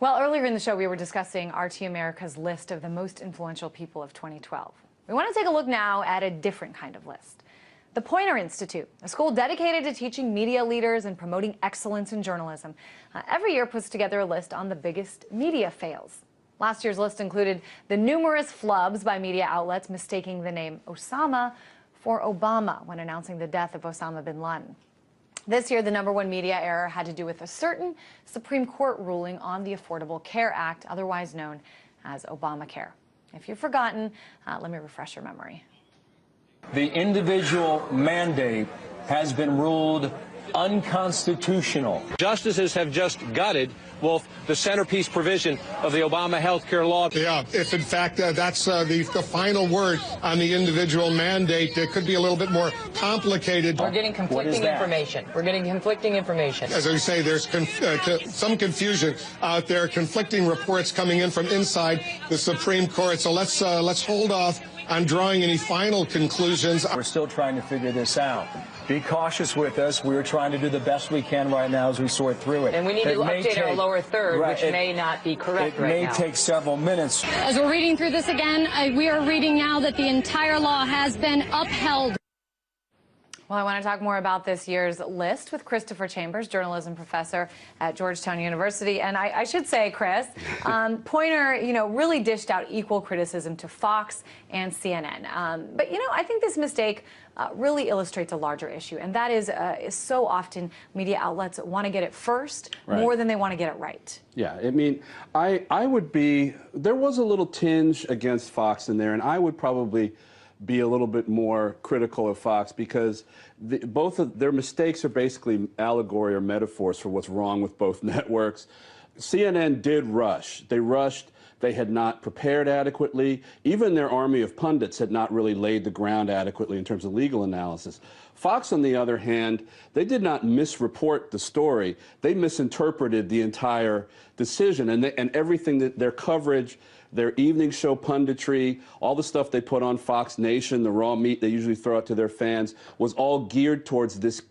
Well, earlier in the show, we were discussing RT America's list of the most influential people of 2012. We want to take a look now at a different kind of list. The Poynter Institute, a school dedicated to teaching media leaders and promoting excellence in journalism, every year puts together a list on the biggest media fails. Last year's list included the numerous flubs by media outlets mistaking the name Osama for Obama when announcing the death of Osama bin Laden. This year, the #1 media error had to do with a certain Supreme Court ruling on the Affordable Care Act, otherwise known as Obamacare. If you've forgotten, let me refresh your memory. The individual mandate has been ruled unconstitutional. Justices have just gutted, Wolf, the centerpiece provision of the Obama health care law. Yeah, if in fact that's the final word on the individual mandate, it could be a little bit more complicated. We're getting conflicting information. We're getting conflicting information. As I say, there's some confusion out there, conflicting reports coming in from inside the Supreme Court. So let's hold off on drawing any final conclusions. We're still trying to figure this out. Be cautious with us. We're trying to do the best we can right now as we sort through it. And we need to update our lower third, which may not be correct right now. It may take several minutes. As we're reading through this again, we are reading now that the entire law has been upheld. Well, I want to talk more about this year's list with Christopher Chambers, journalism professor at Georgetown University. And I should say, Chris, Poynter, really dished out equal criticism to Fox and CNN. But, I think this mistake really illustrates a larger issue, and that is so often media outlets want to get it first more than they want to get it right. Yeah, I mean, I would be, there was a little tinge against Fox in there, and I would probably be a little bit more critical of Fox because both of their mistakes are basically allegory or metaphors for what's wrong with both networks. CNN did rush. They rushed. They had not prepared adequately. Even their army of pundits had not really laid the ground adequately in terms of legal analysis. Fox, on the other hand, they did not misreport the story. They misinterpreted the entire decision, and everything that their coverage, their evening show punditry, all the stuff they put on Fox Nation, the raw meat they usually throw out to their fans, was all geared towards the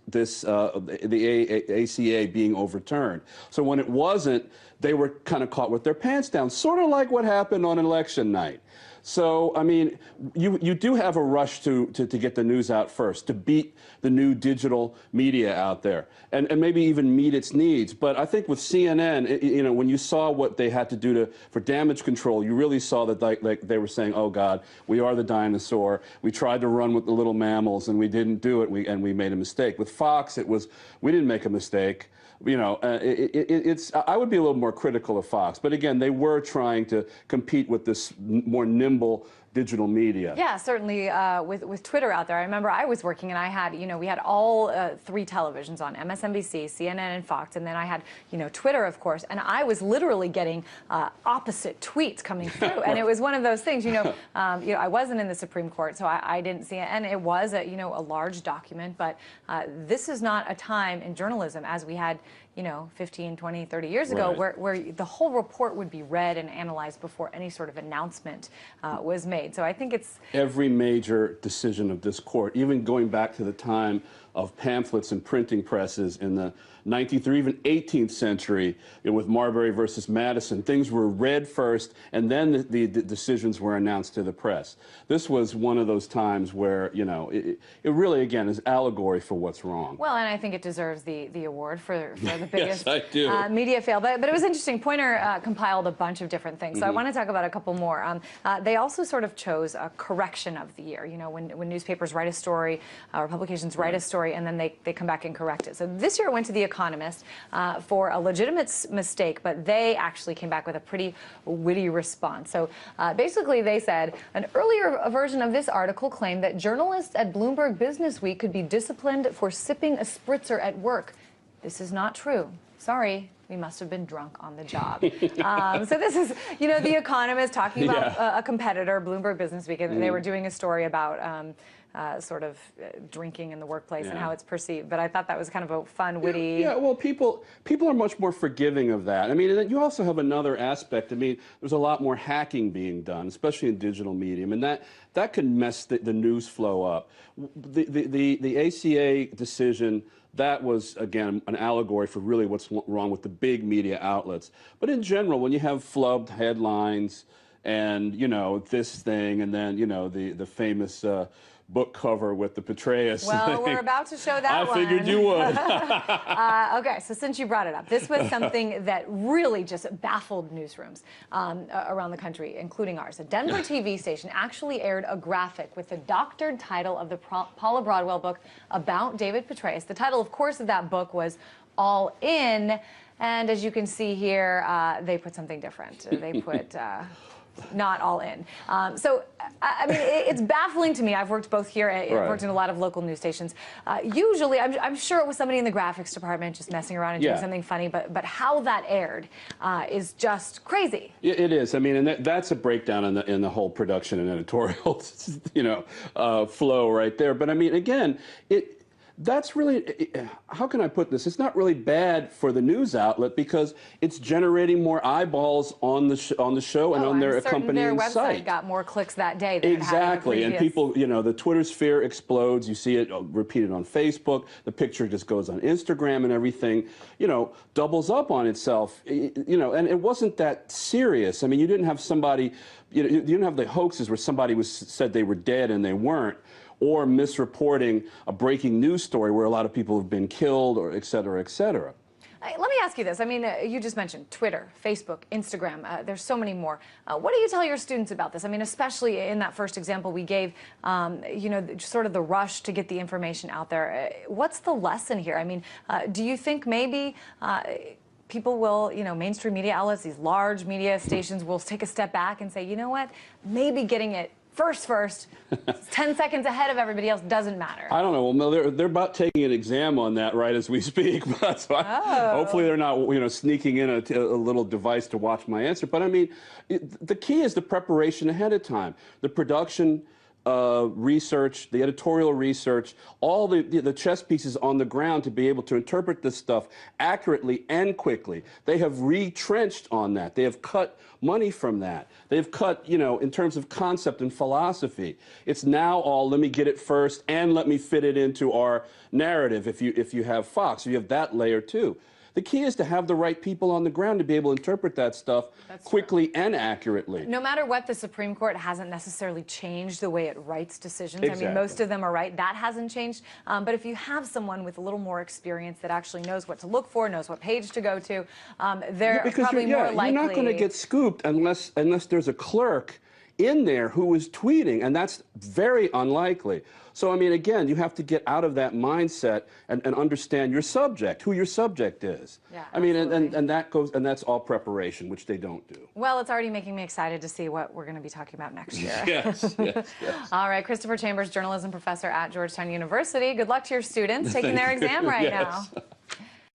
ACA being overturned. So when it wasn't, they were kind of caught with their pants down, sort of like what happened on election night. So, I mean, you do have a rush to get the news out first, to beat the new digital media out there, and maybe even meet its needs. But I think with CNN, when you saw what they had to do for damage control, you really saw that like they were saying, oh, God, we are the dinosaur. We tried to run with the little mammals, and we didn't do it, and we made a mistake. With Fox, it was, we didn't make a mistake. I would be a little more critical of Fox, but again, they were trying to compete with this more nimble digital media. Yeah, certainly with Twitter out there. I remember I was working and I had, we had all 3 televisions on, MSNBC, CNN, and Fox, and then I had, Twitter, of course, and I was literally getting opposite tweets coming through, and it was one of those things, I wasn't in the Supreme Court, so I didn't see it, and it was a large document, but this is not a time in journalism as we had 15, 20, 30 years ago, where the whole report would be read and analyzed before any sort of announcement was made. So I think it's... Every major decision of this court, even going back to the time of pamphlets and printing presses in the 19th or even 18th century, with Marbury versus Madison, things were read first, and then the decisions were announced to the press. This was one of those times where, it really, again, is allegory for what's wrong. Well, and I think it deserves the award for the biggest yes, I do. Media fail. But it was interesting. Poynter compiled a bunch of different things, so I want to talk about a couple more. They also sort of chose a correction of the year. When newspapers write a story, or publications write a story, and then they come back and correct it. So this year it went to The Economist for a legitimate mistake, but they actually came back with a pretty witty response. So basically they said, an earlier version of this article claimed that journalists at Bloomberg Businessweek could be disciplined for sipping a spritzer at work. This is not true. Sorry. We must have been drunk on the job. So this is, The Economist talking about a competitor, Bloomberg Businessweek, and they were doing a story about sort of drinking in the workplace and how it's perceived. But I thought that was kind of a fun, witty... Yeah, well, people are much more forgiving of that. I mean, and you also have another aspect. I mean, there's a lot more hacking being done, especially in digital medium, and that can mess the news flow up. The ACA decision that was, again, an allegory for really what's wrong with the big media outlets. But in general, when you have flubbed headlines and, you know, this thing, and then, you know, the famous book cover with the Petraeus Well, thing. we're about to show that one. I figured you would. Okay, so since you brought it up, this was something that really just baffled newsrooms around the country, including ours. A Denver TV station actually aired a graphic with the doctored title of the Paula Broadwell book about David Petraeus. The title, of course, of that book was All In, and as you can see here, they put something different. They put... not all in. So, I mean, it's baffling to me. I've worked both here, I've worked in a lot of local news stations. Usually, I'm sure it was somebody in the graphics department just messing around and doing something funny, but how that aired is just crazy. It is. I mean, and that's a breakdown in the whole production and editorial, you know, flow right there. But I mean, again, that's really, how can I put this? It's not really bad for the news outlet because it's generating more eyeballs on the show and on their accompanying their website site. Got more clicks that day than Exactly, and people, you know, the Twitter sphere explodes. You see it repeated on Facebook. The picture just goes on Instagram, and everything, you know, doubles up on itself. You know, and it wasn't that serious. I mean, you didn't have somebody, you didn't have the hoaxes where somebody said they were dead and they weren't, or misreporting a breaking news story where a lot of people have been killed, or et cetera, et cetera. Let me ask you this. I mean, you just mentioned Twitter, Facebook, Instagram. There's so many more. What do you tell your students about this? I mean, especially in that first example we gave, you know, sort of the rush to get the information out there. What's the lesson here? I mean, do you think maybe people will, you know, mainstream media outlets, these large media stations will take a step back and say, you know what, maybe getting it first, 10 seconds ahead of everybody else doesn't matter. I don't know. Well, no, they're about taking an exam on that right as we speak. But so hopefully they're not, you know, sneaking in a little device to watch my answer. But I mean, the key is the preparation ahead of time, the production research, the editorial research, all the chess pieces on the ground to be able to interpret this stuff accurately and quickly. They have retrenched on that. They have cut money from that. They've cut, you know, in terms of concept and philosophy. It's now all, let me get it first and let me fit it into our narrative if you have Fox. You have that layer too. The key is to have the right people on the ground to be able to interpret that stuff quickly and accurately. No matter what, the Supreme Court hasn't necessarily changed the way it writes decisions. Exactly. I mean, most of them are right. That hasn't changed. But if you have someone with a little more experience that actually knows what to look for, knows what page to go to, they're probably more likely. You're not going to get scooped unless there's a clerk in there who is tweeting, and that's very unlikely. So, I mean, again, you have to get out of that mindset and understand your subject, who your subject is. Yeah, I mean, and that's all preparation, which they don't do. Well, it's already making me excited to see what we're going to be talking about next year. Yes. All right, Christopher Chambers, journalism professor at Georgetown University. Good luck to your students taking their exam right now.